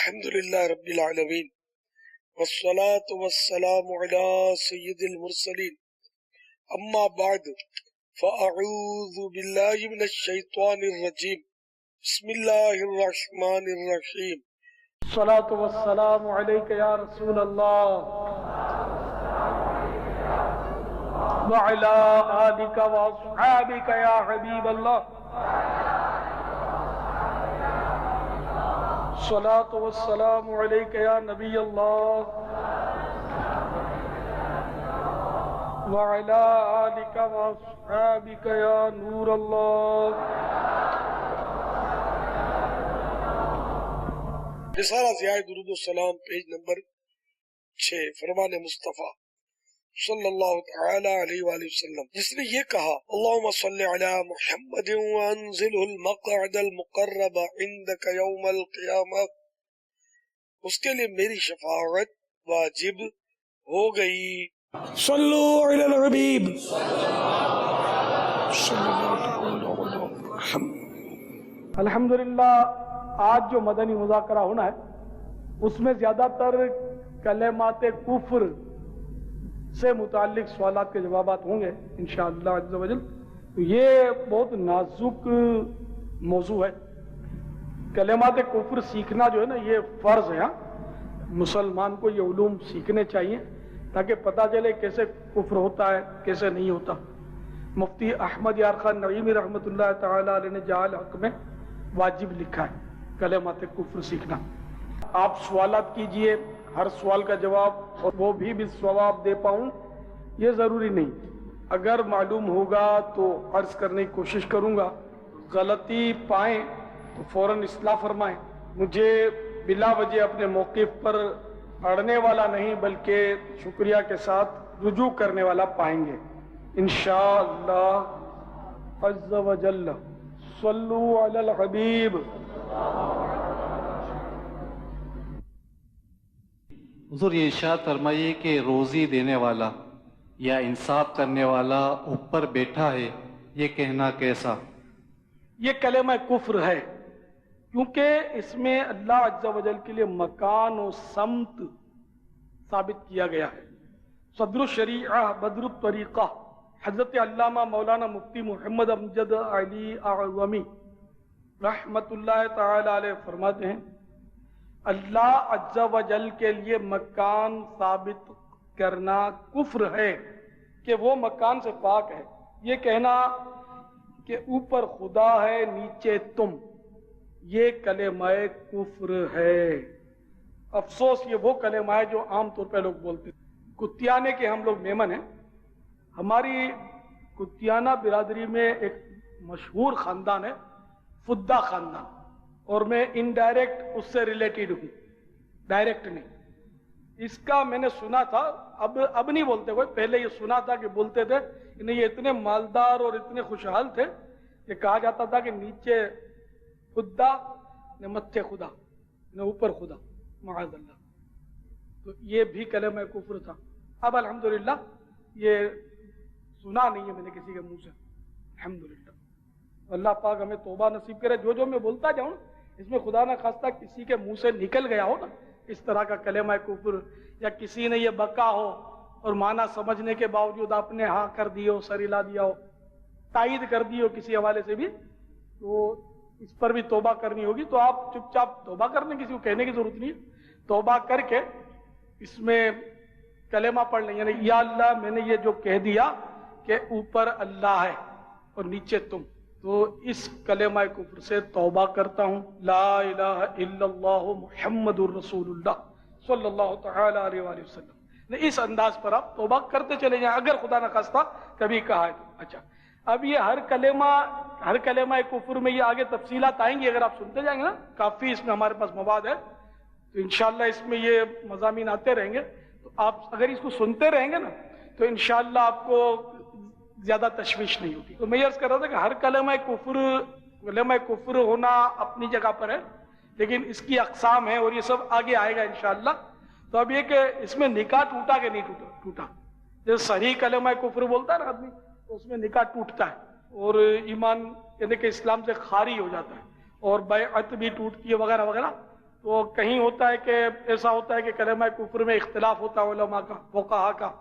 الحمد للہ رب العالمین والصلاة والسلام علی سید المرسلین اما بعد فاعوذ باللہ من الشیطان الرجیم بسم اللہ الرحمن الرحیم الصلاة والسلام علیک یا رسول اللہ وعلی آلک واصحابک یا حبیب اللہ الصلاة والسلام علیک یا نبی اللہ وعلی آلک واصحابک یا نور اللہ۔ رسالہ ضیاء درود و سلام پیج نمبر 6 فرمان مصطفیٰ صلی اللہ تعالی علیہ وآلہ وسلم، جس نے یہ کہا اللہم صلی علی محمد وانزلہ المقعد المقرب عندک یوم القیامہ، اس کے لئے میری شفاعت واجب ہو گئی۔ صلو علی الحبیب الحمدللہ۔ آج جو مدنی مذاکرہ ہونا ہے اس میں زیادہ تر کلمات کفر سے متعلق سوالات کے جوابات ہوں گے انشاءاللہ عز و جل۔ تو یہ بہت نازک موضوع ہے۔ کلمات کفر سیکھنا جو ہے نا یہ فرض ہے۔ مسلمان کو یہ علوم سیکھنے چاہیے تاکہ پتہ چلے کیسے کفر ہوتا ہے کیسے نہیں ہوتا۔ مفتی احمد یار خان نعیمی رحمۃ اللہ تعالی علیہ نے جعل حق میں واجب لکھا ہے کلمات کفر سیکھنا۔ آپ سوالات کیجئے، ہر سوال کا جواب اور وہ بھی بالصواب دے پاؤں یہ ضروری نہیں۔ اگر معلوم ہوگا تو عرض کرنے کی کوشش کروں گا، غلطی پائیں تو فوراً اصلاح فرمائیں۔ مجھے بلا وجہ اپنے موقف پر اڑنے والا نہیں بلکہ شکریہ کے ساتھ رجوع کرنے والا پائیں گے انشاءاللہ عز و جل۔ صلو علی الحبیب۔ حضور یہ ارشاد فرمائیے کہ روزی دینے والا یا انصاف کرنے والا اوپر بیٹھا ہے، یہ کہنا کیسا؟ یہ کلمہ کفر ہے کیونکہ اس میں اللہ عز و جل کے لیے مکان و سمت ثابت کیا گیا ہے۔ صدر الشریعہ بدر الطریقہ حضرت علامہ مولانا مفتی محمد امجد علی اعظمی رحمت اللہ تعالی علیہ فرماتے ہیں اللہ عز و جل کے لیے مکان ثابت کرنا کفر ہے کہ وہ مکان سے پاک ہے۔ یہ کہنا کہ اوپر خدا ہے نیچے تم، یہ کلمہ کفر ہے۔ افسوس یہ وہ کلمہ ہے جو عام طور پہ لوگ بولتے ہیں۔ کتیانے کے ہم لوگ میمن ہیں۔ ہماری کتیانہ برادری میں ایک مشہور خاندان ہے فدہ خاندان، اور میں انڈائریکٹ اس سے ریلیٹڈ ہوں، ڈائریکٹ نہیں۔ اس کا میں نے سنا تھا، اب نہیں بولتے کوئی، پہلے یہ سنا تھا کہ بولتے تھے انہیں یہ اتنے مالدار اور اتنے خوشحال تھے کہ کہا جاتا تھا کہ نیچے خدا نے متھے خدا نے اوپر خدا، معاذ اللہ۔ تو یہ بھی کلمہ کفر تھا۔ اب الحمدللہ یہ سنا نہیں ہے میں نے کسی کے منہ سے، الحمدللہ۔ اللہ پاک ہمیں توبہ نصیب کرے۔ جو میں بولتا جاؤں اس میں خدا نہ خواستہ کسی کے منہ سے نکل گیا ہو نا اس طرح کا کلمہ کفر، یا کسی نے یہ بکا ہو اور معنی سمجھنے کے باوجود آپ نے ہاں کر دی ہو، سر ہلا دیا ہو، تائید کر دی ہو کسی حوالے سے بھی، تو اس پر بھی توبہ کرنی ہوگی۔ تو آپ چپ چاپ توبہ کرنے، کسی کو کہنے کی ضرورت نہیں ہے، توبہ کر کے اس میں کلمہ پڑھ لیں، یعنی یا اللہ میں نے یہ جو کہہ دیا کہ اوپر اللہ ہے اور نیچے تم، تو اس کلمہ کفر سے توبہ کرتا ہوں۔ لا الہ الا اللہ محمد الرسول اللہ صلی اللہ تعالی علیہ وآلہ وسلم۔ اس انداز پر آپ توبہ کرتے چلے جائیں اگر خدا نہ خواستہ کبھی کہا ہے تو۔ اچھا، اب یہ ہر کلمہ کفر میں یہ آگے تفصیلات آئیں گی، اگر آپ سنتے جائیں گے نا، کافی اس میں ہمارے پاس مواد ہے، تو انشاءاللہ اس میں یہ مضامین آتے رہیں گے۔ تو آپ اگر اس کو سنتے رہیں گے نا تو انشاءاللہ آپ کو زیادہ تشویش نہیں ہوگی۔ تو میں یہ عرض کر رہا تھا کہ ہر کلمہ کفر ہونا اپنی جگہ پر ہے، لیکن اس کی اقسام ہیں اور یہ سب آگے آئے گا انشاءاللہ۔ تو اب یہ کہ اس میں نکاح ٹوٹا کہ نہیں ٹوٹا، جیسے صحیح کلمہ کفر بولتا ہے نا آدمی تو اس میں نکاح ٹوٹتا ہے اور ایمان یعنی کہ اسلام سے خاری ہو جاتا ہے، اور بیعت بھی ٹوٹتی ہے وغیرہ وغیرہ۔ تو کہیں ہوتا ہے کہ ایسا ہوتا ہے کہ کلمہ کفر میں اختلاف ہوتا ہے علماء کا، فقہا کا،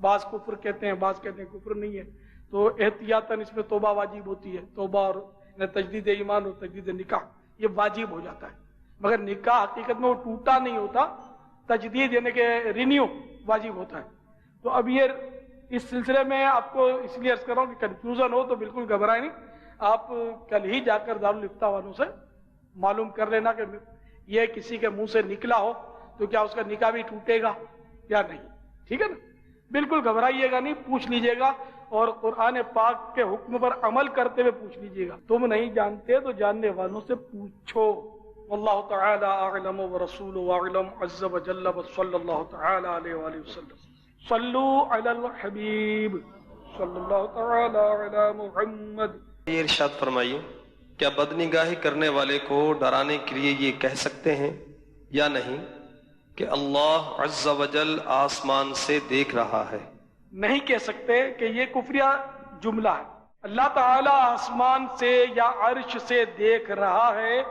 بعض کفر کہتے ہیں، بعض کہتے ہیں کفر نہیں ہے، تو احتیاطاً اس میں توبہ واجب ہوتی ہے، توبہ اور تجدید ایمان اور تجدید نکاح یہ واجب ہو جاتا ہے، مگر نکاح حقیقت میں وہ ٹوٹا نہیں ہوتا، تجدید یعنی کہ رینیو واجب ہوتا ہے۔ تو اب یہ اس سلسلے میں آپ کو اس لیے عرض کر رہا ہوں کہ کنفیوژن ہو تو بالکل گھبرائیں نہیں، آپ کل ہی جا کر دارالفتہ والوں سے معلوم کر لینا کہ یہ کسی کے منہ سے نکلا ہو تو کیا اس کا نکاح بھی ٹوٹے گا یا نہیں، ٹھیک ہے نا؟ بالکل گھبرائیے گا نہیں، پوچھ لیجئے گا، اور قرآن پاک کے حکم پر عمل کرتے ہوئے پوچھ لیجئے گا، تم نہیں جانتے تو جاننے والوں سے پوچھو۔ واللہ تعالی اعلم ورسولہ اعلم عز وجل وصلی اللہ تعالی علیہ وآلہ وسلم۔ صلو علی الحبیب صلی اللہ تعالی علی محمد۔ یہ ارشاد فرمائیے، کیا بدنگاہی کرنے والے کو ڈرانے کے لیے یہ کہہ سکتے ہیں یا نہیں کہ اللہ عز وجل آسمان سے دیکھ رہا ہے؟ نہیں کہہ سکتے کہ یہ کفریہ جملہ ہے۔ اللہ تعالی آسمان سے یا عرش سے دیکھ رہا ہے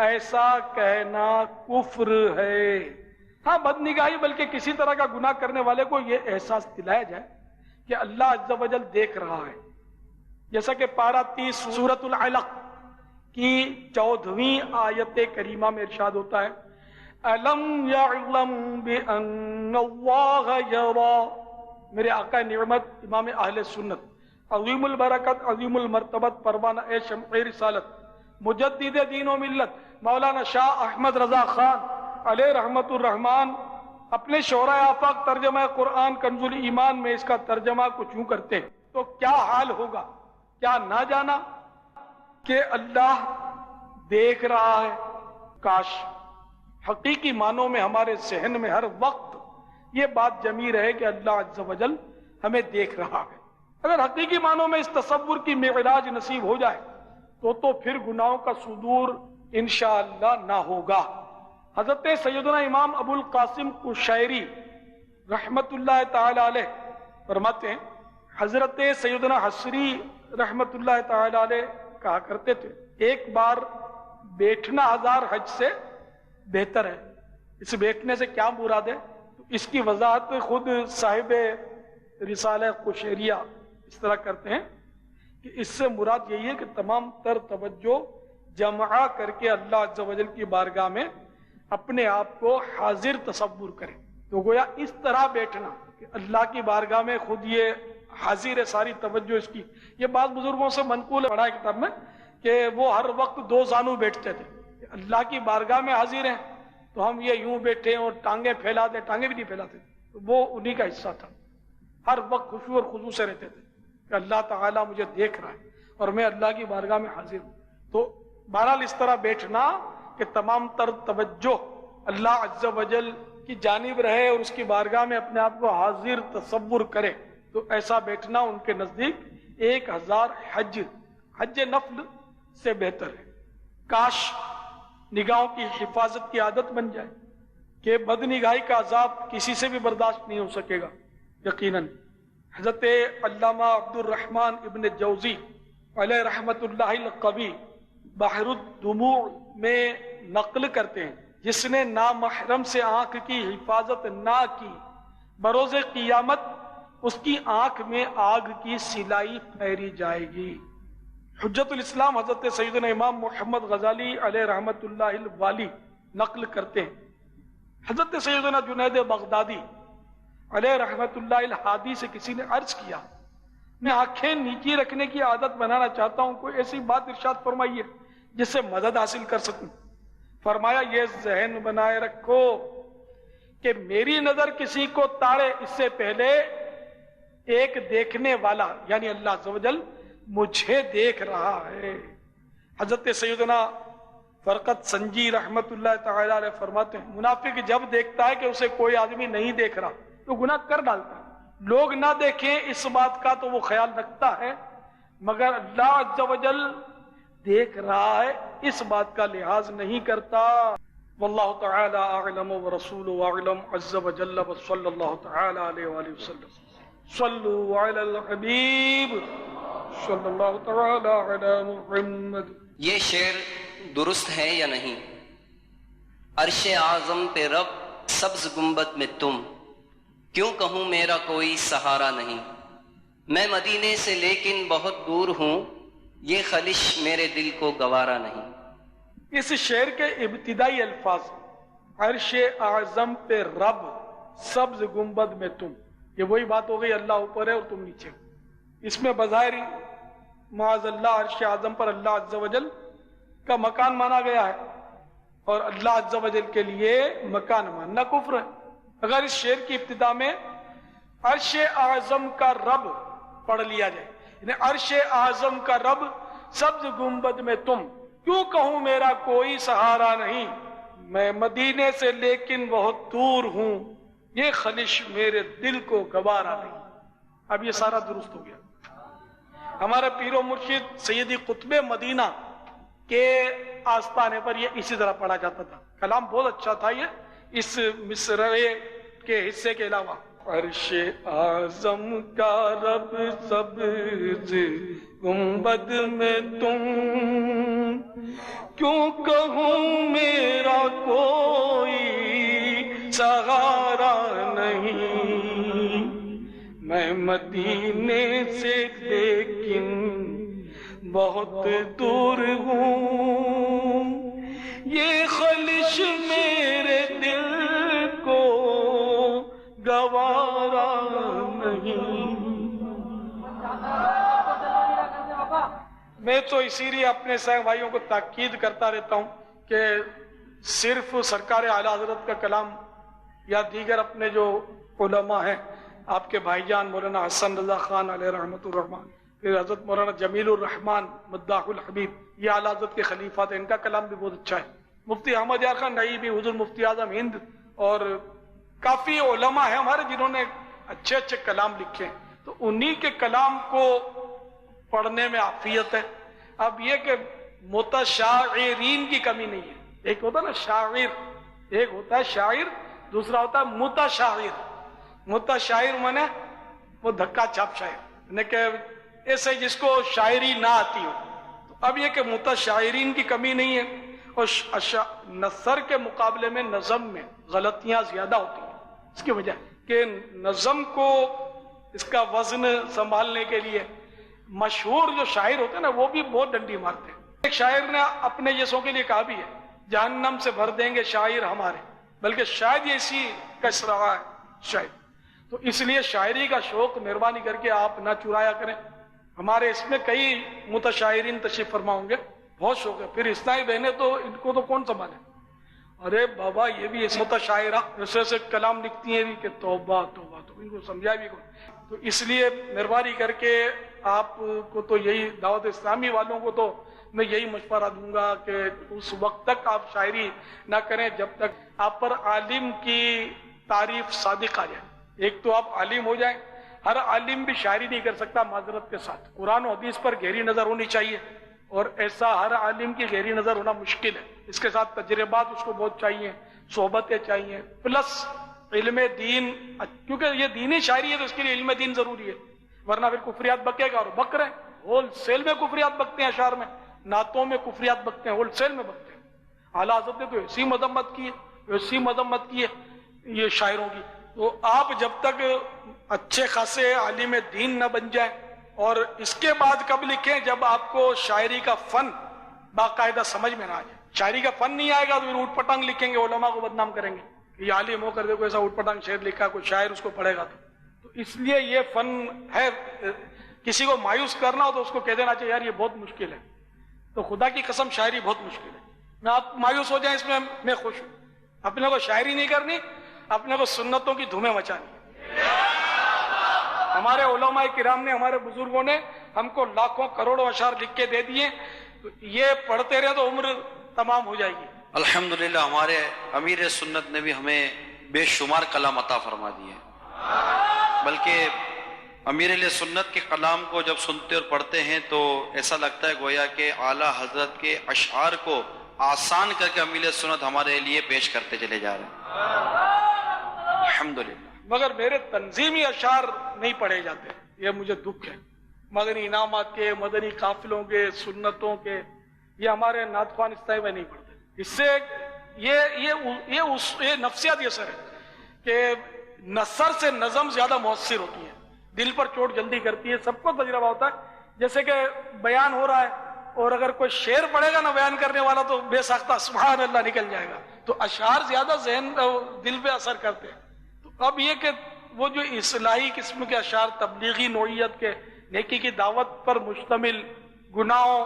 ایسا کہنا کفر ہے۔ ہاں بدنگاہی بلکہ کسی طرح کا گناہ کرنے والے کو یہ احساس دلایا جائے کہ اللہ عز و جل دیکھ رہا ہے، جیسا کہ پارہ 30 سورۃ العلق کی 14ویں آیت کریمہ میں ارشاد ہوتا ہے، أَلَمْ يَعْلَمْ بِأَنَّ اللَّهَ يَرَى۔ میرے آقا نعمت امام اہل سنت عظیم البرکت عظیم المرتبت پروانہ شمع رسالت مجدد دین و ملت مولانا شاہ احمد رضا خان علیہ رحمت الرحمن اپنے شعراء آفاق ترجمہ قرآن کنز الایمان میں اس کا ترجمہ کچھ یوں کرتے ہیں، تو کیا حال ہوگا، کیا نہ جانا کہ اللہ دیکھ رہا ہے؟ کاش حقیقی معنوں میں ہمارے ذہن میں ہر وقت یہ بات جمی رہے کہ اللہ عز و جل ہمیں دیکھ رہا ہے۔ اگر حقیقی معنوں میں اس تصور کی معراج نصیب ہو جائے تو پھر گناہوں کا صدور انشاءاللہ نہ ہوگا۔ حضرت سیدنا امام ابو القاسم قشیری رحمت اللہ تعالی علیہ فرماتے ہیں، حضرت سیدنا حسری رحمت اللہ تعالی علیہ کہا کرتے تھے، ایک بار بیٹھنا 1000 حج سے بہتر ہے۔ اس بیٹھنے سے کیا مراد ہے؟ اس کی وضاحت خود صاحب رسالہ قشیریہ اس طرح کرتے ہیں کہ اس سے مراد یہی ہے کہ تمام تر توجہ جمع کر کے اللہ عز و جل کی بارگاہ میں اپنے آپ کو حاضر تصور کرے، تو گویا اس طرح بیٹھنا کہ اللہ کی بارگاہ میں خود یہ حاضر ہے، ساری توجہ اس کی۔ یہ بعض بزرگوں سے منقول ہے، پڑھا ہے کتاب میں کہ وہ ہر وقت 2 زانو بیٹھتے تھے، اللہ کی بارگاہ میں حاضر ہیں تو ہم یہ یوں بیٹھے اور ٹانگیں پھیلا دیں، ٹانگیں بھی نہیں پھیلاتے، تو وہ انہی کا حصہ تھا۔ ہر وقت خشوع اور خضوع سے رہتے تھے کہ اللہ تعالیٰ مجھے دیکھ رہا ہے اور میں اللہ کی بارگاہ میں حاضر ہوں۔ تو بہرحال اس طرح بیٹھنا کہ تمام تر توجہ اللہ عز و جل کی جانب رہے اور اس کی بارگاہ میں اپنے آپ کو حاضر تصور کرے، تو ایسا بیٹھنا ان کے نزدیک 1000 حج نفل سے بہتر ہے۔ کاش نگاہوں کی حفاظت کی عادت بن جائے کہ بد نگاہی کا عذاب کسی سے بھی برداشت نہیں ہو سکے گا۔ یقیناً حضرت علامہ عبد الرحمن ابن جوزی علیہ رحمت اللہ القوی بحر الدموع میں نقل کرتے ہیں، جس نے نامحرم سے آنکھ کی حفاظت نہ کی بروز قیامت اس کی آنکھ میں آگ کی سلائی پھیری جائے گی۔ حجت الاسلام حضرت سیدنا امام محمد غزالی علیہ رحمت اللہ الوالی نقل کرتے ہیں، حضرت سیدنا جنید بغدادی علیہ رحمت اللہ الہادی سے کسی نے عرض کیا، میں آنکھیں نیچی رکھنے کی عادت بنانا چاہتا ہوں، کوئی ایسی بات ارشاد فرمائیے جس سے مدد حاصل کر سکوں۔ فرمایا یہ ذہن بنائے رکھو کہ میری نظر کسی کو تاڑے اس سے پہلے ایک دیکھنے والا یعنی اللہ عز و جل مجھے دیکھ رہا ہے۔ حضرت سیدنا فرقت سنجی رحمت اللہ تعالی علیہ فرماتے ہیں، منافق جب دیکھتا ہے کہ اسے کوئی آدمی نہیں دیکھ رہا تو گناہ کر ڈالتا ہے۔ لوگ نہ دیکھیں اس بات کا تو وہ خیال رکھتا ہے، مگر اللہ عز و جل دیکھ رہا ہے اس بات کا لحاظ نہیں کرتا۔ واللہ تعالی اعلم ورسولہ اعلم عز و جل وصلی اللہ تعالی علیہ وآلہ وسلم۔ صلوا علی الحبیب صلی اللہ تعالی علی محمد۔ یہ شعر درست ہے یا نہیں؟ عرش اعظم پہ رب سبز گنبد میں تم، کیوں کہوں میرا کوئی سہارا نہیں، میں مدینے سے لیکن بہت دور ہوں، یہ خلش میرے دل کو گوارا نہیں۔ اس شعر کے ابتدائی الفاظ عرش اعظم پہ رب سبز گنبد میں تم، یہ وہی بات ہو گئی اللہ اوپر ہے اور تم نیچے ہو۔ اس میں بظاہر معاذ اللہ عرش اعظم پر اللہ عز و جل کا مکان مانا گیا ہے، اور اللہ عز و جل کے لیے مکان ماننا کفر ہے۔ اگر اس شعر کی ابتدا میں عرش اعظم کا رب پڑھ لیا جائے، یعنی عرش اعظم کا رب سبز گنبد میں تم، کیوں کہوں میرا کوئی سہارا نہیں، میں مدینے سے لیکن بہت دور ہوں، یہ خلش میرے دل کو گوارا نہیں۔ اب یہ سارا درست ہو گیا۔ ہمارے پیر و مرشد سیدی قطب مدینہ کے آستانے پر یہ اسی طرح پڑھا جاتا تھا۔ کلام بہت اچھا تھا یہ اس مصرعے کے حصے کے علاوہ۔ عرش اعظم کا رب سبز گنبد میں تم، کیوں کہوں میرا کوئی سہارا نہیں، میں مدینے سے لیکن بہت دور ہوں، یہ خلش میرے دل کو گوارا نہیں۔ میں تو اسی لیے اپنے سائیں بھائیوں کو تاکید کرتا رہتا ہوں کہ صرف سرکار اعلیٰ حضرت کا کلام یا دیگر اپنے جو علماء ہیں، آپ کے بھائی جان مولانا حسن رضا خان علیہ رحمۃ الرحمان، پھر حضرت مولانا جمیل الرحمان مداح الحبیب، یہ اعلیٰ حضرت کے خلیفات ہیں، ان کا کلام بھی بہت اچھا ہے۔ مفتی احمد یار خان نئی بھی، حضور مفتی اعظم ہند، اور کافی علماء ہیں ہمارے جنہوں نے اچھے اچھے کلام لکھے ہیں، تو انہی کے کلام کو پڑھنے میں عافیت ہے۔ اب یہ کہ متشاعرین کی کمی نہیں ہے، ایک ہوتا ہے نا شاعر، ایک ہوتا ہے شاعر، دوسرا ہوتا ہے متشاعر۔ متشاعر مانے وہ دھکا چھاپ شاعر، یعنی کہ ایسے جس کو شاعری نہ آتی ہو۔ تو اب یہ کہ متشاعرین کی کمی نہیں ہے، اور نثر کے مقابلے میں نظم میں غلطیاں زیادہ ہوتی ہیں۔ اس کی وجہ کہ نظم کو اس کا وزن سنبھالنے کے لیے مشہور جو شاعر ہوتے ہیں نا، وہ بھی بہت ڈنڈی مارتے ہیں۔ ایک شاعر نے اپنے جیسوں کے لیے کہا بھی ہے، جہنم سے بھر دیں گے شاعر ہمارے، بلکہ شاید یہ اسی کس رہا ہے شاید۔ تو اس لیے شاعری کا شوق مہربانی کر کے آپ نہ چرایا کریں۔ ہمارے اس میں کئی متشاعرین تشریف فرما ہوں گے، بہت شوق ہے۔ پھر اسلامی بہنیں تو ان کو تو کون سنبھالے؟ ارے بابا یہ بھی ایسے متشاعرہ ایسے ایسے کلام لکھتی ہیں بھی کہ توبہ توبہ، تو ان کو سمجھا بھی کون۔ تو اس لیے مہربانی کر کے آپ کو تو یہی دعوت اسلامی والوں کو تو میں یہی مشورہ دوں گا کہ اس وقت تک آپ شاعری نہ کریں جب تک آپ پر عالم کی تعریف صادق آ جائے۔ ایک تو آپ عالم ہو جائیں، ہر عالم بھی شاعری نہیں کر سکتا معذرت کے ساتھ، قرآن و حدیث پر گہری نظر ہونی چاہیے، اور ایسا ہر عالم کی گہری نظر ہونا مشکل ہے۔ اس کے ساتھ تجربات اس کو بہت چاہیے، صحبتیں چاہیے، پلس علم دین، کیونکہ یہ دینی شاعری ہے تو اس کے لیے علم دین ضروری ہے، ورنہ پھر کفریات بکے گا، اور بک رہے ہیں، ہول سیل میں کفریات بکتے ہیں، اشعار میں نعتوں میں کفریات بکتے ہیں، ہول سیل میں بکتے ہیں۔ اعلیٰ حضرت نے تو ایسی مذمت کی ہے، ایسی مذمت کی ہے یہ شاعروں کی۔ تو آپ جب تک اچھے خاصے عالم دین نہ بن جائیں، اور اس کے بعد کب لکھیں جب آپ کو شاعری کا فن باقاعدہ سمجھ میں نہ آ جائے۔ شاعری کا فن نہیں آئے گا تو پھر اوٹ پٹانگ لکھیں گے، علماء کو بدنام کریں گے، یہ عالم ہو کر دیکھو ایسا اوٹ پٹانگ شعر لکھا، کوئی شاعر اس کو پڑھے گا تو اس لیے یہ فن ہے۔ کسی کو مایوس کرنا ہو تو اس کو کہہ دینا چاہیے یار یہ بہت مشکل ہے، تو خدا کی قسم شاعری بہت مشکل ہے۔ میں آپ مایوس ہو جائیں اس میں میں خوش ہوں۔ اپنے کو شاعری نہیں کرنی، اپنے کو سنتوں کی دھومیں مچانی۔ ہمارے علماء کرام نے، ہمارے بزرگوں نے ہم کو لاکھوں کروڑوں اشعار لکھ کے دے دیے، تو یہ پڑھتے رہے تو عمر تمام ہو جائے گی۔ الحمدللہ ہمارے امیر سنت نے بھی ہمیں بے شمار کلام عطا فرما دیے، بلکہ امیر علیہ سنت کے کلام کو جب سنتے اور پڑھتے ہیں تو ایسا لگتا ہے گویا کہ اعلیٰ حضرت کے اشعار کو آسان کر کے امیر سنت ہمارے لیے پیش کرتے چلے جا رہے ہیں، الحمدللہ۔ مگر میرے تنظیمی اشعار نہیں پڑھے جاتے، یہ مجھے دکھ ہے۔ مدنی انعامات کے، مدنی قافلوں کے، سنتوں کے، یہ ہمارے نعت خوان اس طرح میں نہیں پڑھتے۔ اس سے یہ نفسیاتی اثر ہے کہ نثر سے نظم زیادہ مؤثر ہوتی ہے، دل پر چوٹ جلدی کرتی ہے، سب کو تجربہ ہوتا ہے. جیسے کہ بیان ہو رہا ہے اور اگر کوئی شعر پڑھے گا نا بیان کرنے والا تو بے ساختہ سبحان اللہ نکل جائے گا. تو اشعار زیادہ ذہن دل پہ اثر کرتے ہیں. تو اب یہ کہ وہ جو اصلاحی قسم کے اشعار، تبلیغی نوعیت کے، نیکی کی دعوت پر مشتمل، گناہوں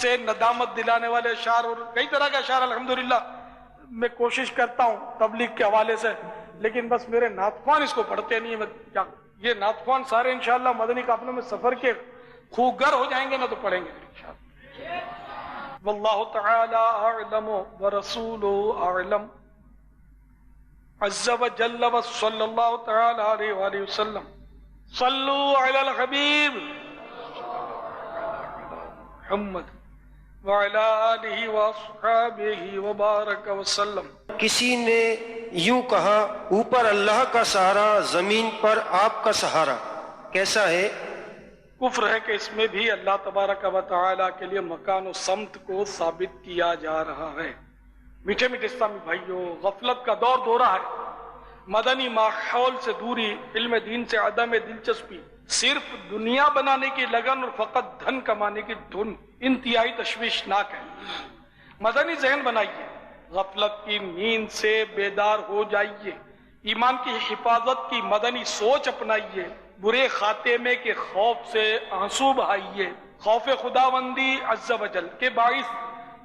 سے ندامت دلانے والے اشعار اور کئی طرح کے اشعار الحمدللہ میں کوشش کرتا ہوں تبلیغ کے حوالے سے، لیکن بس میرے نعت خوان اس کو پڑھتے نہیں ہیں. یہ نعت خوان سارے انشاءاللہ مدنی قافلوں میں سفر کے خوگر ہو جائیں گے نا تو پڑھیں گے انشاءاللہ. واللہ تعالی اعلم ورسولہ اعلم عز وجل وصلی اللہ تعالی علیہ وآلہ وسلم. صلو علی الحبیب محمد وعلی آلہ واصحابہ وبارک وسلم. کسی نے یوں کہا، اوپر اللہ کا سہارا، زمین پر آپ کا سہارا، کیسا ہے؟ کفر ہے کہ اس میں بھی اللہ تبارک و تعالی کے لیے مکان و سمت کو ثابت کیا جا رہا ہے. میٹھے میٹھے اسلامی بھائیوں، غفلت کا دور دورہ ہے، مدنی ماحول سے دوری، علم دین سے عدم دلچسپی، صرف دنیا بنانے کی لگن اور فقط دھن کمانے کی دھن انتہائی تشویشناک ہے. مدنی ذہن بنائیے، غفلت کی نیند سے بیدار ہو جائیے، ایمان کی حفاظت کی مدنی سوچ اپنائیے، برے خاتمے کے خوف سے آنسو بہائیے، خوف خداوندی عز و جل کے باعث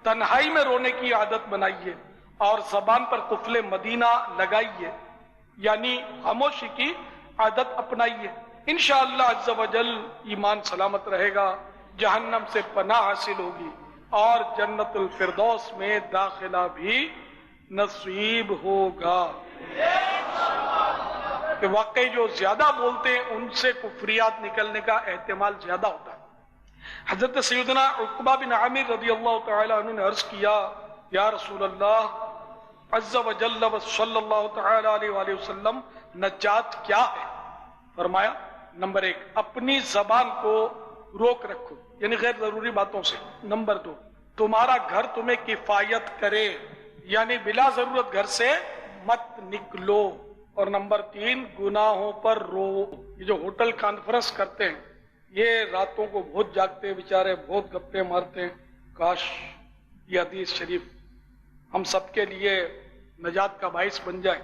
تنہائی میں رونے کی عادت بنائیے اور زبان پر قفل مدینہ لگائیے، یعنی خاموشی کی عادت اپنائیے. انشاءاللہ عز و جل ایمان سلامت رہے گا، جہنم سے پناہ حاصل ہوگی اور جنت الفردوس میں داخلہ بھی نصیب ہوگا. کہ واقعی جو زیادہ بولتے ہیں ان سے کفریات نکلنے کا احتمال زیادہ ہوتا ہے. حضرت سیدنا عقبہ بن عامر رضی اللہ تعالی عنہ نے عرض کیا، یا رسول اللہ عز و جل و صلی اللہ تعالی علیہ وآلہ وسلم، نجات کیا ہے؟ فرمایا، نمبر 1 اپنی زبان کو روک رکھو، یعنی غیر ضروری باتوں سے. نمبر 2 تمہارا گھر تمہیں کفایت کرے، یعنی بلا ضرورت گھر سے مت نکلو. اور نمبر 3 گناہوں پر رو. یہ جو ہوٹل کانفرنس کرتے ہیں، یہ راتوں کو بہت جاگتے ہیں بیچارے، بہت گپے مارتے ہیں. کاش یہ حدیث شریف ہم سب کے لیے نجات کا باعث بن جائے،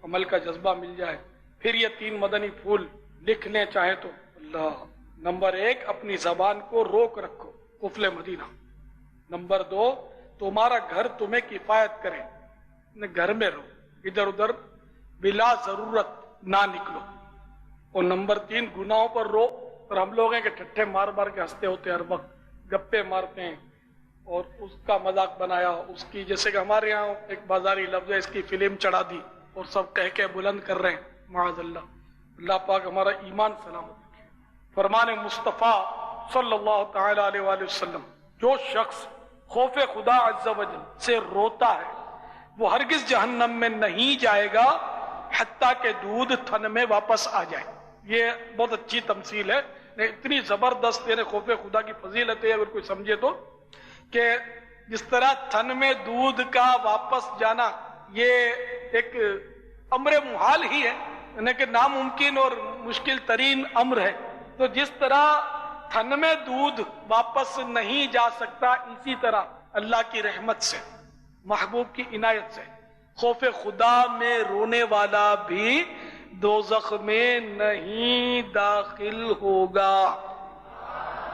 عمل کا جذبہ مل جائے. پھر یہ 3 مدنی پھول لکھ لیں چاہے تو. اللہ. نمبر 1 اپنی زبان کو روک رکھو، قفل مدینہ. نمبر 2 تمہارا گھر تمہیں کفایت کرے، گھر میں رہو، ادھر ادھر بلا ضرورت نہ نکلو. اور نمبر 3 گناہوں پر رو. اور ہم لوگ ہیں کہ ٹھٹھے مار مار کے ہنستے ہوتے ہیں، ہر وقت گپے مارتے ہیں اور اس کا مذاق بنایا، اس کی، جیسے کہ ہمارے یہاں ایک بازاری لفظ ہے، اس کی فلم چڑھا دی اور سب کہہ کے بلند کر رہے ہیں. معاذ اللہ. اللہ پاک ہمارا ایمان سلامت رکھے. فرمان مصطفیٰ صلی اللہ تعالی علیہ وآلہ وسلم، جو شخص خوف خدا عز و جل سے روتا ہے وہ ہرگز جہنم میں نہیں جائے گا حتیٰ کہ دودھ تھن میں واپس آ جائے. یہ بہت اچھی تمثیل ہے، اتنی زبردست یعنی خوف خدا کی فضیلت ہے اگر کوئی سمجھے تو، کہ جس طرح تھن میں دودھ کا واپس جانا یہ ایک امر محال ہی ہے، یعنی کہ ناممکن اور مشکل ترین امر ہے، تو جس طرح تھن میں دودھ واپس نہیں جا سکتا، اسی طرح اللہ کی رحمت سے، محبوب کی عنایت سے خوف خدا میں رونے والا بھی دوزخ میں نہیں داخل ہوگا.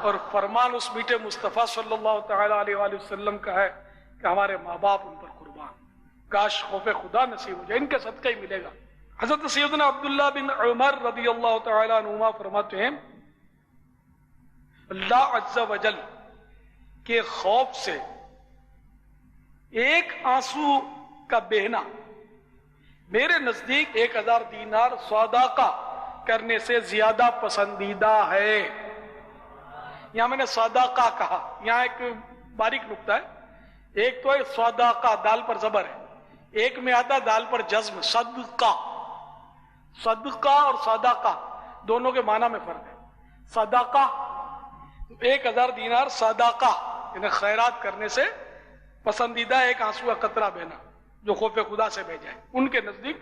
اور فرمان اس میٹھے مصطفیٰ صلی اللہ تعالی علیہ وآلہ وسلم کا ہے کہ ہمارے ماں باپ ان پر قربان، کاش خوف خدا نصیب ہو جائے، ان کے صدقہ ہی ملے گا. حضرت سیدنا عبداللہ بن عمر رضی اللہ تعالی عنہما فرماتے ہیں، اللہ عز و جل کے خوف سے ایک آنسو کا بہنا میرے نزدیک 1000 دینار صدقہ کرنے سے زیادہ پسندیدہ ہے. یہاں میں نے صدقہ کہا، یہاں ایک باریک نکتہ ہے. ایک تو ہے صدقہ، دال پر زبر ہے، ایک میں آتا دال پر جزم، صدقہ. صدقہ اور صدقہ دونوں کے معنی میں فرق ہے. صدقہ 1000 دینار، صدقہ یعنی خیرات کرنے سے پسندیدہ ایک آنسو کا قطرہ بہنا. جو خوف خدا سے بھیجا ہے. ان کے نزدیک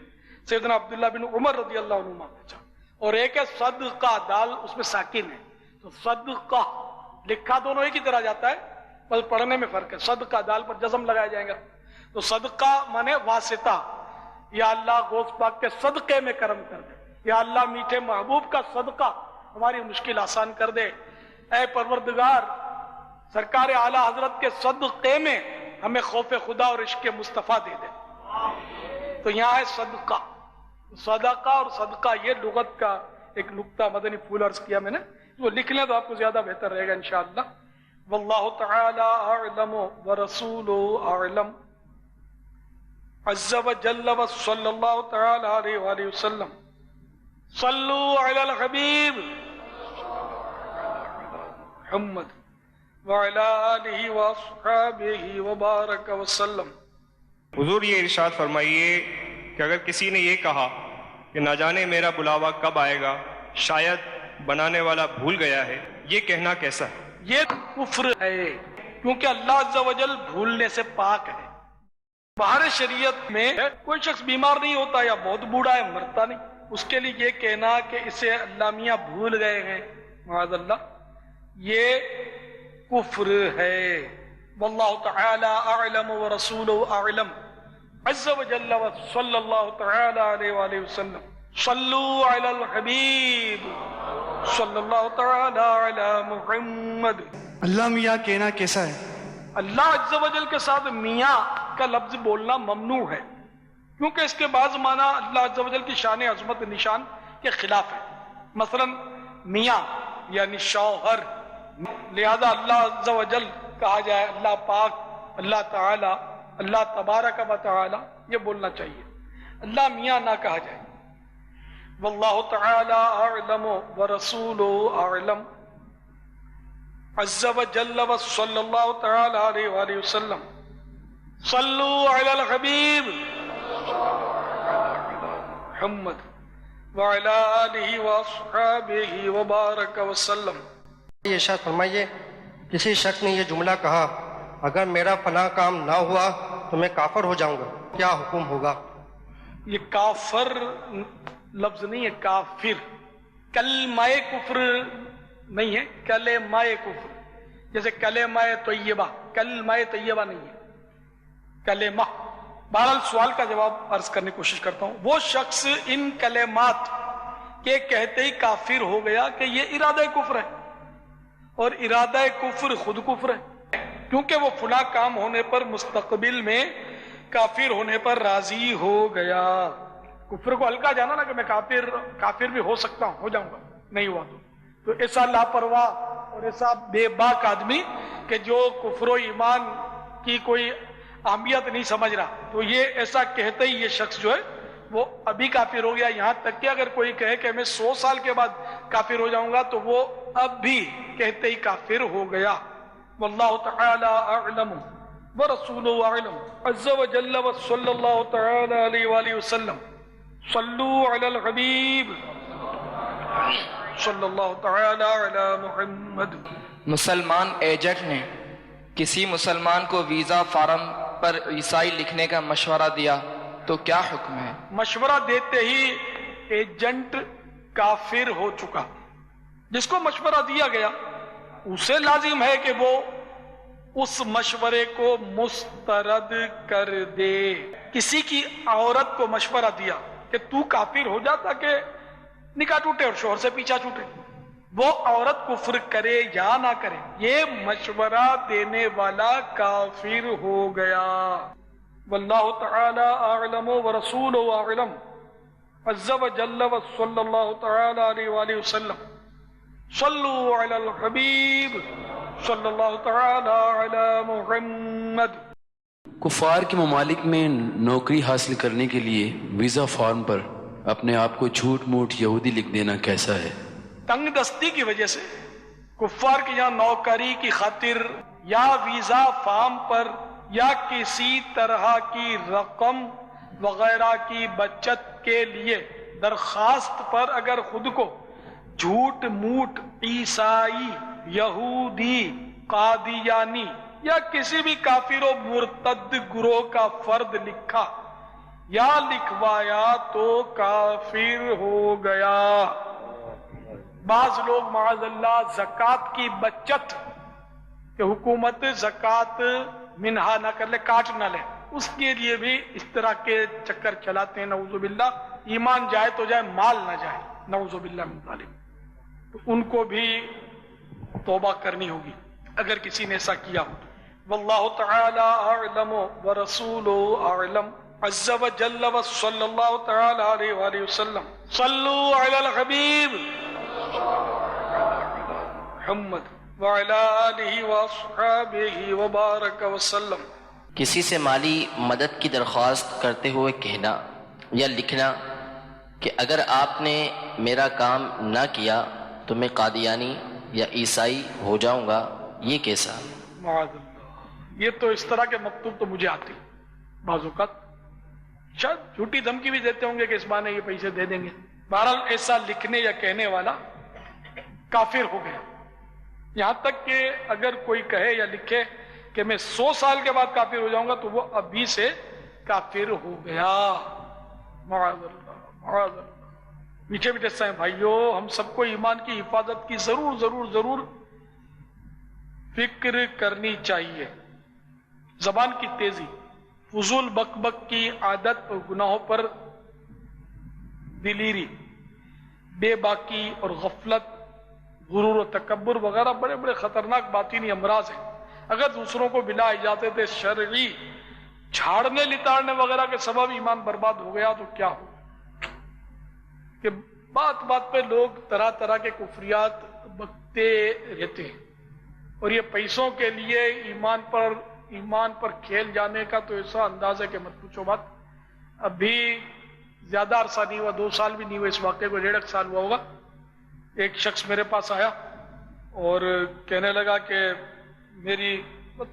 سیدنا عبداللہ بن عمر رضی اللہ عنہما بھیجا. اور ایک ہے صدقہ، دال اس میں ساکن ہے، تو صدقہ لکھا دونوں ایک ہی طرح جاتا ہے، بس پڑھنے میں فرق ہے. صدقہ دال پر جزم لگایا جائے گا. تو صدقہ مانے واسطہ، یا اللہ غوث پاک کے صدقے میں کرم کر دے، یا اللہ میٹھے محبوب کا صدقہ ہماری مشکل آسان کر دے، اے پروردگار سرکار اعلیٰ حضرت کے صدقے میں ہمیں خوف خدا اور عشق مصطفیٰ دے دے. تو یہاں ہے صدقہ. صدقہ اور صدقہ یہ لغت کا ایک نقطہ مدنی پھول عرض کیا میں نے، وہ لکھ لیں تو آپ کو زیادہ بہتر رہے گا انشاءاللہ. واللہ تعالی اعلم ورسولہ اعلم عز وجل وصلی اللہ تعالی علیہ وآلہ وسلم. صلو علی الحبیب محمد وعلی آلہ واصحابہ وبارک وسلم. حضور یہ ارشاد فرمائیے کہ اگر کسی نے یہ کہا کہ نہ جانے میرا بلاوا کب آئے گا، شاید بنانے والا بھول گیا ہے، یہ کہنا کیسا ہے؟ یہ کفر ہے، کیونکہ اللہ عز و جل بھولنے سے پاک ہے. باہر شریعت میں کوئی شخص بیمار نہیں ہوتا یا بہت بوڑھا ہے مرتا نہیں، اس کے لیے یہ کہنا کہ اسے اللہ میاں بھول گئے ہیں معاذ اللہ، یہ کفر ہے. واللہ تعالی اعلم ورسولہ اعلم عز وجل وصلی اللہ تعالی علیہ وآلہ وسلم. صلو علی الحبیب صلی اللہ تعالی علی محمد. اللہ میاں کہنا کیسا ہے؟ اللہ عز و جل کے ساتھ میاں کا لفظ بولنا ممنوع ہے، کیونکہ اس کے بعض معنی اللہ عز و جل کی شان عظمت نشان کے خلاف ہے. مثلا میاں یعنی شوہر، لہذا اللہ عز و جل کہا جائے اللہ پاک، اللہ تعالی، اللہ تبارک و تعالی، یہ بولنا چاہیے. اللہ میاں نہ کہا جائے. واللہ تعالی اعلم ورسولہ اعلم عز وجل وصلی اللہ تعالی علیہ وآلہ وسلم. صلو علی الحبیب محمد وعلی آلہ واصحابہ وبارک وسلم. یہ ارشاد فرمائیے کسی شخص نے یہ جملہ کہا اگر میرا فلاں کام نہ ہوا تو میں کافر ہو جاؤں گا، کیا حکم ہوگا؟ یہ کافر لفظ نہیں ہے، کافر. کلمہ کفر نہیں ہے، کلمہ کفر، جیسے کلمہ طیبہ، کلمہ طیبہ نہیں ہے، کلمہ. بہرحال سوال کا جواب عرض کرنے کی کوشش کرتا ہوں. وہ شخص ان کلمات کے کہتے ہی کافر ہو گیا کہ یہ ارادہ کفر ہے، اور ارادہ کفر خود کفر ہے، کیونکہ وہ فلاں کام ہونے پر مستقبل میں کافر ہونے پر راضی ہو گیا. کفر کو ہلکا جانا نا کہ میں کافر بھی ہو سکتا ہوں، ہو جاؤں گا، نہیں ہوا تو ایسا لاپرواہ اور ایسا بے باک آدمی کہ جو کفر و ایمان کی کوئی اہمیت نہیں سمجھ رہا، تو یہ ایسا کہتے ہی یہ شخص جو ہے وہ ابھی کافر ہو گیا. یہاں تک کہ اگر کوئی کہے کہ میں 100 سال کے بعد کافر ہو جاؤں گا تو وہ اب بھی کہتے ہی کافر ہو گیا. واللہ تعالی اعلم ورسولہ اعلم عز وجل وصلی اللہ تعالی علیہ وآلہ وسلم. صلو علی الحبیب صلی اللہ تعالی علی محمد. مسلمان ایجنٹ نے کسی مسلمان کو ویزا فارم پر عیسائی لکھنے کا مشورہ دیا تو کیا حکم ہے؟ مشورہ دیتے ہی ایجنٹ کافر ہو چکا. جس کو مشورہ دیا گیا اسے لازم ہے کہ وہ اس مشورے کو مسترد کر دے. کسی کی عورت کو مشورہ دیا کہ تو کافر ہو جا تاکہ نکاح ٹوٹے اور شوہر سے پیچھا چھوٹے، وہ عورت کفر کرے یا نہ کرے، یہ مشورہ دینے والا کافر ہو گیا. واللہ تعالی اعلم ورسولہ اعلم عز وجل وصلی اللہ تعالی علیہ وآلہ وسلم. صلو علی الحبیب صلی اللہ تعالی علی محمد. کفار کے ممالک میں نوکری حاصل کرنے کے لیے ویزا فارم پر اپنے آپ کو جھوٹ موٹ یہودی لکھ دینا کیسا ہے؟ تنگ دستی کی وجہ سے کفار کے یہاں نوکری کی خاطر یا ویزا فارم پر یا کسی طرح کی رقم وغیرہ کی بچت کے لیے درخواست پر اگر خود کو جھوٹ موٹ عیسائی، یہودی، قادیانی یا کسی بھی کافر و مرتد گروہ کا فرد لکھا یا لکھوایا تو کافر ہو گیا۔ بعض لوگ معاذ اللہ زکوٰۃ کی بچت کہ حکومت زکوٰۃ منہا نہ کر لے، کاٹ نہ لے، اس کے لیے بھی اس طرح کے چکر چلاتے ہیں، نعوذ باللہ۔ ایمان جائے تو جائے، مال نہ جائے، نعوذ باللہ من ذالک۔ تو ان کو بھی توبہ کرنی ہوگی اگر کسی نے ایسا کیا ہو۔ واللہ تعالی اعلم ورسولہ اعلم عز وجل وصلی اللہ تعالی علیہ وآلہ وسلم۔ صلو علی الحبیب محمد وعلی آلہ واصحابہ وبارک وسلم۔ کسی سے مالی مدد کی درخواست کرتے ہوئے کہنا یا لکھنا کہ اگر آپ نے میرا کام نہ کیا تو میں قادیانی یا عیسائی ہو جاؤں گا، یہ کیسا؟ معاذ اللہ، یہ تو اس طرح کے مکتوب تو مجھے آتے بعض اوقات، شاید جھوٹی دھمکی بھی دیتے ہوں گے کہ اس بہانے یہ پیسے دے دیں گے۔ بہرحال ایسا لکھنے یا کہنے والا کافر ہو گیا۔ یہاں تک کہ اگر کوئی کہے یا لکھے کہ میں 100 سال کے بعد کافر ہو جاؤں گا تو وہ ابھی سے کافر ہو گیا۔ معاذ اللہ، معاذ اللہ۔ میٹھے میٹھے سائیں بھائیوں، ہم سب کو ایمان کی حفاظت کی ضرور ضرور ضرور فکر کرنی چاہیے۔ زبان کی تیزی، فضول بک بک کی عادت اور گناہوں پر دلیری، بے باکی اور غفلت، غرور و تکبر وغیرہ بڑے بڑے خطرناک باطنی امراض ہیں۔ اگر دوسروں کو بلا اجازت شرعی جھاڑنے لتاڑنے وغیرہ کے سبب ایمان برباد ہو گیا تو کیا ہو کہ بات بات پہ لوگ طرح طرح کے کفریات بکتے رہتے ہیں، اور یہ پیسوں کے لیے ایمان پر کھیل جانے کا تو ایسا انداز ہے کہ مت پوچھو بات۔ ابھی زیادہ عرصہ نہیں ہوا، 2 سال بھی نہیں ہوئے اس واقعے کو، 1.5 سال ہوا ہوگا۔ ایک شخص میرے پاس آیا اور کہنے لگا کہ میری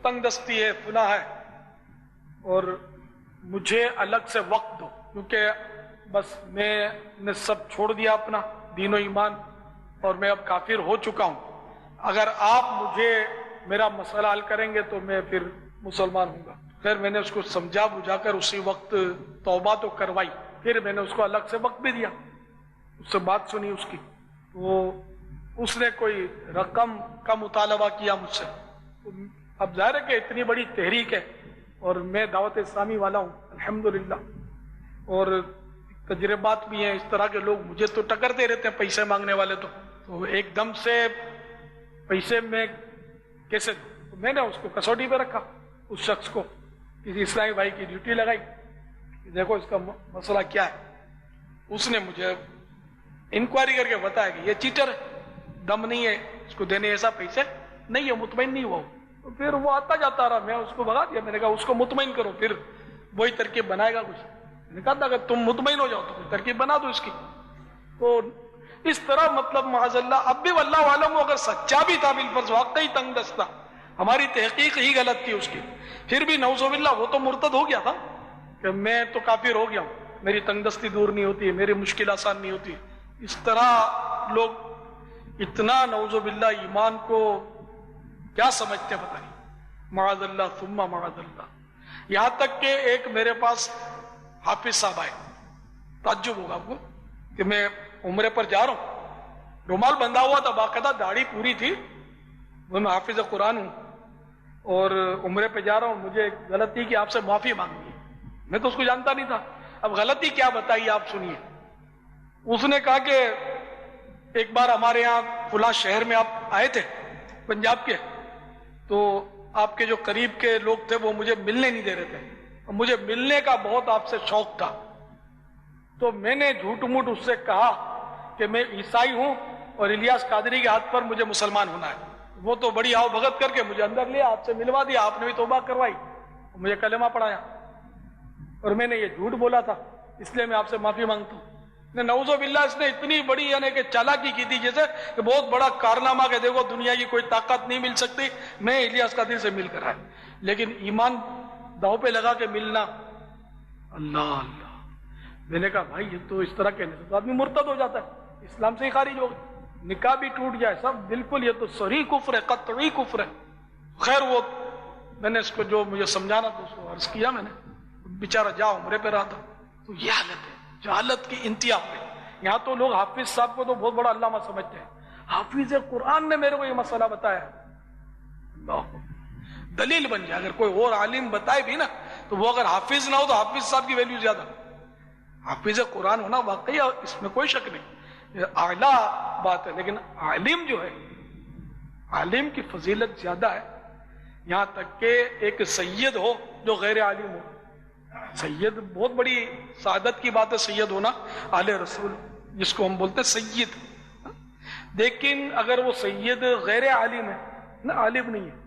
تنگ دستی ہے، فلاں ہے، اور مجھے الگ سے وقت دو، کیونکہ بس میں نے سب چھوڑ دیا اپنا دین و ایمان اور میں اب کافر ہو چکا ہوں۔ اگر آپ مجھے میرا مسئلہ حل کریں گے تو میں پھر مسلمان ہوں گا۔ پھر میں نے اس کو سمجھا بجھا کر اسی وقت توبہ تو کروائی، پھر میں نے اس کو الگ سے وقت بھی دیا، اس سے بات سنی اس کی، تو اس نے کوئی رقم کا مطالبہ کیا مجھ سے۔ اب ظاہر ہے کہ اتنی بڑی تحریک ہے اور میں دعوت اسلامی والا ہوں الحمدللہ، اور تجربات بھی ہیں، اس طرح کے لوگ مجھے تو ٹکرتے رہتے ہیں پیسے مانگنے والے، تو ایک دم سے پیسے میں کیسے دوں؟ تو میں نے اس کو کسوٹی پہ رکھا، اس شخص کو کسی اسلامی بھائی کی ڈیوٹی لگائی کہ دیکھو اس کا مسئلہ کیا ہے۔ اس نے مجھے انکوائری کر کے بتایا کہ یہ چیٹر ہے، دم نہیں ہے اس کو دینے ایسا پیسے نہیں ہے، مطمئن نہیں ہوا۔ تو پھر وہ آتا جاتا رہا، میں اس کو بھگا دیا، میں نے کہا اس کو مطمئن کرو، پھر وہی ترکیب بنائے گا کچھ۔ میں نے کہا تھا کہ تم مطمئن ہو جاؤ تو پھر ترکیب بنا دو اس کی۔ تو اس طرح مطلب معاذ اللہ، اب بھی واللہ عالم اگر سچا بھی تھا بالفرض، واقعی تنگ دستہ، ہماری تحقیق ہی غلط تھی اس کی، پھر بھی نعوذ باللہ وہ تو مرتد ہو گیا تھا کہ میں تو کافر ہو گیا ہوں، میری تنگ دستی دور نہیں ہوتی، میری مشکل آسان نہیں ہوتی۔ اس طرح لوگ اتنا نعوذ باللہ ایمان کو کیا سمجھتے ہیں پتہ نہیں، معاذ اللہ ثم معاذ اللہ۔ یہاں تک کہ ایک میرے پاس حافظ صاحب آئے، تعجب ہوگا آپ کو کہ میں عمرے پر جا رہا ہوں، رومال بندھا ہوا تھا، باقاعدہ داڑھی پوری تھی، وہ میں حافظ قرآن ہوں اور عمرے پہ جا رہا ہوں، مجھے ایک غلطی کی آپ سے معافی مانگنی ہے۔ میں تو اس کو جانتا نہیں تھا، اب غلطی کیا بتائی آپ سنیے۔ اس نے کہا کہ ایک بار ہمارے یہاں فلاں شہر میں آپ آئے تھے پنجاب کے، تو آپ کے جو قریب کے لوگ تھے وہ مجھے ملنے نہیں دے رہے تھے، اور مجھے ملنے کا بہت آپ سے شوق تھا، تو میں نے جھوٹ موٹ اس سے کہا کہ میں عیسائی ہوں اور الیاس قادری کے ہاتھ پر مجھے مسلمان ہونا ہے۔ وہ تو بڑی آؤ بھگت کر کے مجھے اندر لیا، آپ سے ملوا دیا، آپ نے بھی توبہ کروائی، مجھے کلمہ پڑھایا، اور میں نے یہ جھوٹ بولا تھا، اس لیے میں آپ سے معافی مانگتا ہوں۔ نعوذ باللہ اس نے اتنی بڑی یعنی کہ چالاکی کی تھی جیسے کہ بہت بڑا کارنامہ کہ دیکھو دنیا کی کوئی طاقت نہیں مل سکتی، میں الیاس قادری سے مل کر آیا، لیکن ایمان داؤ پہ لگا کے ملنا، اللہ اللہ۔ میں نے کہا بھائی یہ تو اس طرح کہنے سے تو آدمی مرتد ہو جاتا ہے، اسلام سے ہی خارج ہو گیا، نکاح بھی ٹوٹ جائے سب، بالکل یہ تو صریح کفر ہے، قطعی کفر ہے۔ خیر وہ میں نے اس کو جو مجھے سمجھانا تھا اس کو عرض کیا میں نے. بیچارہ جا عمرے پہ رہا تھا. تو یہ حالت ہے جہالت کی انتہا پہ. یہاں تو لوگ حافظ صاحب کو تو بہت بڑا علامہ سمجھتے ہیں. حافظ قرآن نے میرے کو یہ مسئلہ بتایا. دلیل بن جائے. اگر کوئی اور عالم بتائے بھی نا تو وہ اگر حافظ نہ ہو تو حافظ صاحب کی ویلیو زیادہ. حافظ قرآن ہونا واقعی اس میں کوئی شک نہیں, اعلیٰ بات ہے. لیکن عالم جو ہے, عالم کی فضیلت زیادہ ہے. یہاں تک کہ ایک سید ہو جو غیر عالم ہو. سید بہت بڑی سعادت کی بات ہے, سید ہونا آل رسول جس کو ہم بولتے ہیں سید. لیکن اگر وہ سید غیر عالم ہے نا, عالم نہیں ہے,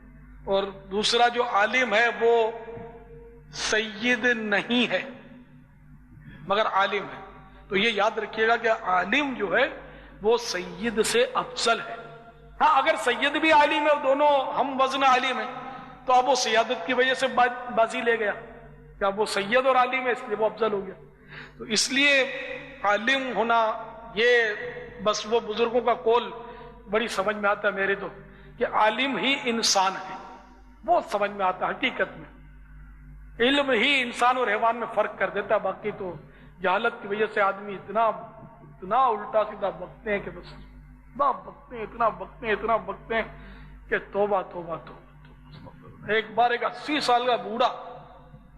اور دوسرا جو عالم ہے وہ سید نہیں ہے مگر عالم ہے, تو یہ یاد رکھیے گا کہ عالم جو ہے وہ سید سے افضل ہے. ہاں اگر سید بھی عالم ہے, دونوں ہم وزن عالم ہیں, تو اب وہ سیادت کی وجہ سے بازی لے گیا کہ اب وہ سید اور عالم ہے اس لیے وہ افضل ہو گیا. تو اس لیے عالم ہونا یہ بس وہ بزرگوں کا قول بڑی سمجھ میں آتا ہے میرے تو, کہ عالم ہی انسان ہے. بہت سمجھ میں آتا ہے حقیقت میں. علم ہی انسان اور حیوان میں فرق کر دیتا ہے. باقی تو جہالت کی وجہ سے آدمی اتنا الٹا سیدھا بکتے ہیں کہ بس اتنا بکتے ہیں کہ توبہ توبہ توبہ. ایک بار ایک 80 سال کا بوڑھا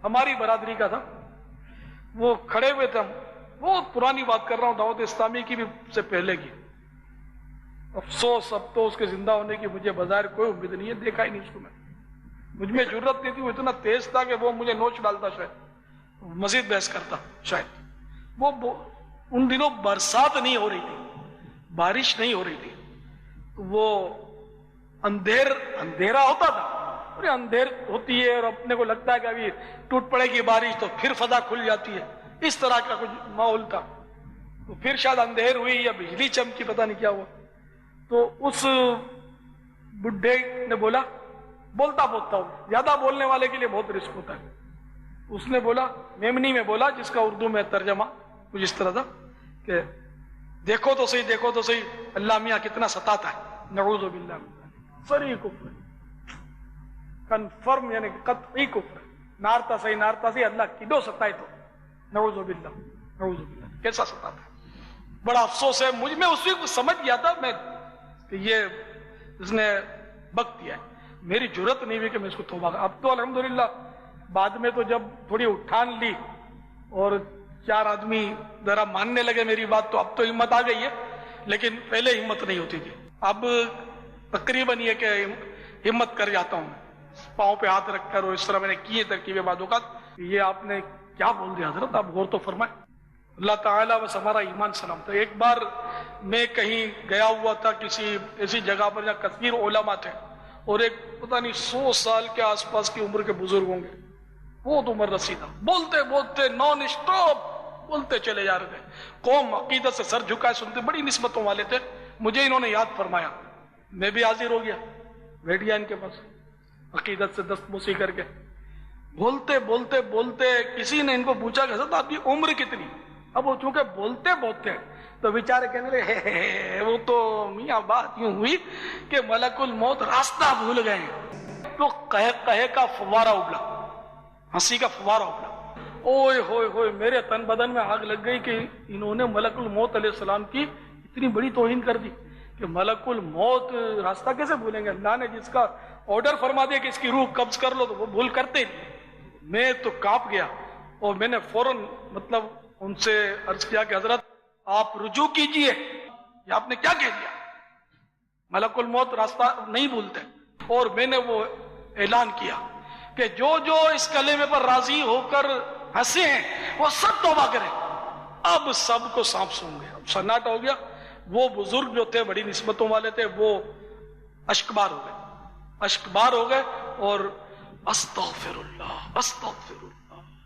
ہماری برادری کا تھا, وہ کھڑے ہوئے تھے. ہم بہت پرانی بات کر رہا ہوں, دعوت اسلامی کی بھی سے پہلے کی. افسوس اب تو اس کے زندہ ہونے کی مجھے بظاہر کوئی امید نہیں ہے, دیکھا ہی نہیں اس کو میں. مجھ میں ضرورت نہیں تھی, وہ اتنا تیز تھا کہ وہ مجھے نوچ ڈالتا, شاید مزید بحث کرتا شاید. وہ ان دنوں برسات نہیں ہو رہی تھی, بارش نہیں ہو رہی تھی, تو وہ اندھیرا ہوتا تھا. اور اندھیر ہوتی ہے اور اپنے کو لگتا ہے کہ ابھی ٹوٹ پڑے گی بارش تو پھر فضا کھل جاتی ہے, اس طرح کا کچھ ماحول تھا. تو پھر شاید اندھیر ہوئی یا بجلی چمکی, پتہ نہیں کیا ہوا. تو اس بڈھے نے بولتا ہو, زیادہ بولنے والے کے لیے بہت رسک ہوتا ہے. اس نے بولا, میمنی میں بولا, جس کا اردو میں ترجمہ کچھ اس طرح تھا کہ دیکھو تو صحیح اللہ میاں کتنا ستاتا ہے. نعوذ باللہ, صریح کفر, کنفرم یعنی قطعی کفر. نارتا صحیح اللہ کدو ستائے تو نعوذ باللہ کیسا ستاتا ہے. بڑا افسوس ہے مجھ میں. اس وقت سمجھ گیا تھا میں کہ یہ اس نے بک دیا ہے. میری جرت نہیں ہوئی کہ میں اس کو توبہ. اب تو الحمدللہ بعد میں تو جب تھوڑی اٹھان لی اور 4 آدمی ذرا ماننے لگے میری بات, تو اب تو ہمت آ گئی ہے, لیکن پہلے ہمت نہیں ہوتی تھی. اب تقریباً یہ کہ ہمت کر جاتا ہوں, پاؤں پہ ہاتھ رکھ کر, اور اس طرح میں نے کیے ترکیبیں بعض اوقات. یہ آپ نے کیا بول دیا حضرت, آپ غور تو فرمائیں. اللہ تعالیٰ بس ہمارا ایمان سلامت ہے. ایک بار میں کہیں گیا ہوا تھا کسی ایسی جگہ پر جہاں کثیر علماء تھے, اور ایک پتہ نہیں 100 سال کے آس پاس کی عمر کے بزرگ ہوں گے, بہت عمر رسیدہ, بولتے نان اسٹاپ بولتے چلے جا رہے تھے. قوم عقیدت سے سر جھکائے سنتے, بڑی نسبتوں والے تھے. مجھے انہوں نے یاد فرمایا, میں بھی حاضر ہو گیا, بیٹھ گیا ان کے پاس عقیدت سے دستبوسی کر کے. بولتے کسی نے ان کو پوچھا کہ حضرت آپ کی عمر کتنی. اب وہ چونکہ بولتے تو بیچارے کہنے لگے وہ تو میاں بات یوں ہوئی کہ ملک الموت راستہ بھول گئے ہیں. تو کہے کا فوارہ ابلا, ہنسی کا فوارہ ابلا. اوئے ہوئے میرے تن بدن میں آگ لگ گئی کہ انہوں نے ملک الموت علیہ السلام کی اتنی بڑی توہین کر دی کہ ملک الموت راستہ کیسے بھولیں گے. اللہ نے جس کا آرڈر فرما دیا کہ اس کی روح قبض کر لو تو وہ بھول کرتے نہیں. میں تو کانپ گیا, اور میں نے فوراً ان سے عرض کیا کہ حضرت آپ رجوع کیجئے, یہ آپ نے کیا کہہ دیا, ملک الموت راستہ نہیں بھولتے. اور میں نے وہ اعلان کیا کہ جو اس کلمے پر راضی ہو کر ہنسے ہیں وہ سب توبہ کریں. اب سب کو سانپ سونگ گئے, اب سناٹا ہو گیا. وہ بزرگ جو تھے بڑی نسبتوں والے تھے, وہ اشکبار ہو گئے اور استغفر اللہ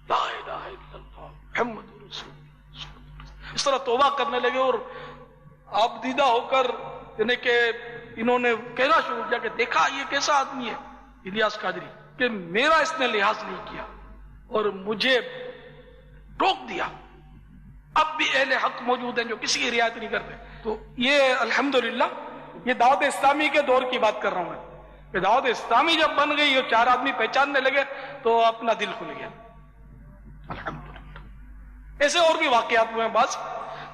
لا الہ الا اللہ محمد رسول اللہ, اس طرح توبہ کرنے لگے. اور آپ دیدہ ہو کر یعنی کہ انہوں نے کہنا شروع کیا کہ دیکھا یہ کیسا آدمی ہے الیاس قادری, کہ میرا اس نے لحاظ نہیں کیا اور مجھے روک دیا. اب بھی اہل حق موجود ہیں جو کسی کی رعایت نہیں کرتے. تو یہ الحمدللہ یہ دعوت اسلامی کے دور کی بات کر رہا ہوں میں. کہ دعوت اسلامی جب بن گئی اور 4 آدمی پہچاننے لگے تو اپنا دل کھل گیا. الحمدللہ. ایسے اور بھی واقعات ہوئے ہیں بعض.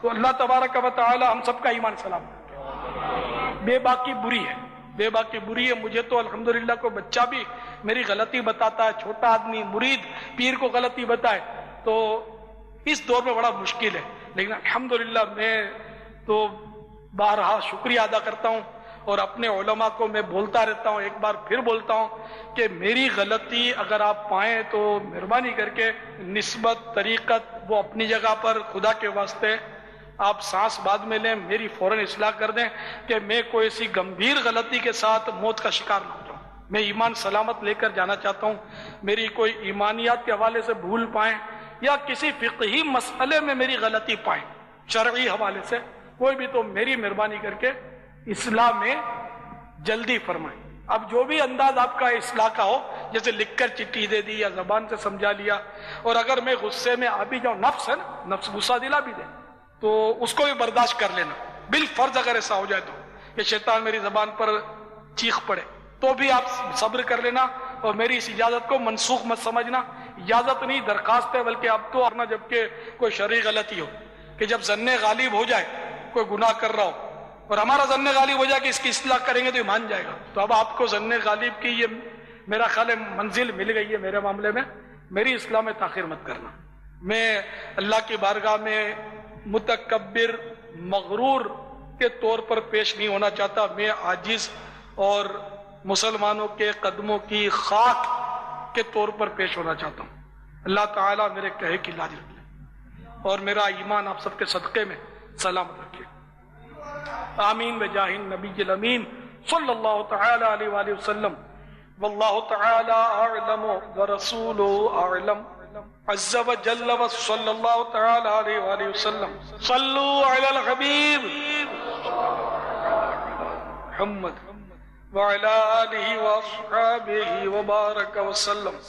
تو اللہ تبارک و تعالی ہم سب کا ایمان سلامت رکھے. بے باکی بری ہے، بے باکی بری ہے. مجھے تو الحمدللہ کوئی بچہ بھی میری غلطی بتاتا ہے، چھوٹا آدمی مرید پیر کو غلطی بتائے تو اس دور میں بڑا مشکل ہے. لیکن الحمدللہ میں تو بارہا شکریہ ادا کرتا ہوں اور اپنے علماء کو میں بولتا رہتا ہوں، ایک بار پھر بولتا ہوں کہ میری غلطی اگر آپ پائیں تو مہربانی کر کے نسبت طریقت وہ اپنی جگہ پر، خدا کے واسطے آپ سانس بعد میں لیں، میری فوراً اصلاح کر دیں کہ میں کوئی ایسی گمبھیر غلطی کے ساتھ موت کا شکار نہ ہو جاؤں. میں ایمان سلامت لے کر جانا چاہتا ہوں. میری کوئی ایمانیات کے حوالے سے بھول پائیں یا کسی فقہی مسئلے میں میری غلطی پائیں شرعی حوالے سے کوئی بھی، تو میری مہربانی کر کے اصلاح میں جلدی فرمائیں. اب جو بھی انداز آپ کا اصلاح کا ہو، جیسے لکھ کر چٹھی دے دی یا زبان سے سمجھا لیا، اور اگر میں غصے میں آ بھی جاؤں، نفس ہے نا، نفس غصہ دلا بھی دے تو اس کو بھی برداشت کر لینا. بالفرض اگر ایسا ہو جائے تو کہ شیطان میری زبان پر چیخ پڑے تو بھی آپ صبر کر لینا اور میری اس اجازت کو منسوخ مت سمجھنا. اجازت نہیں، درخواست ہے. بلکہ اب تو اپنا جبکہ کوئی شرعی غلطی ہو کہ جب ظن غالب ہو جائے کوئی گناہ کر رہا ہو اور ہمارا ظن غالب ہو جائے کہ اس کی اصلاح کریں گے تو یہ مان جائے گا، تو اب آپ کو ظن غالب کی یہ میرا خیال ہے منزل مل گئی ہے میرے معاملے میں. میری اصلاح میں تاخیر مت کرنا. میں اللہ کی بارگاہ میں متکبر مغرور کے طور پر پیش نہیں ہونا چاہتا. میں عاجز اور مسلمانوں کے قدموں کی خاک کے طور پر پیش ہونا چاہتا ہوں. اللہ تعالیٰ میرے کہے کی لاج رکھے اور میرا ایمان آپ سب کے صدقے میں سلامت رکھے. آمین بجاہ النبی الامین صلی اللہ تعالی علیہ وآلہ وسلم. واللہ تعالی اعلم ورسولہ اعلم عز وجل وصلی اللہ تعالی علیہ وآلہ وسلم. صلو علی الحبیب محمد وعلى آله وأصحابه وبارك وسلم.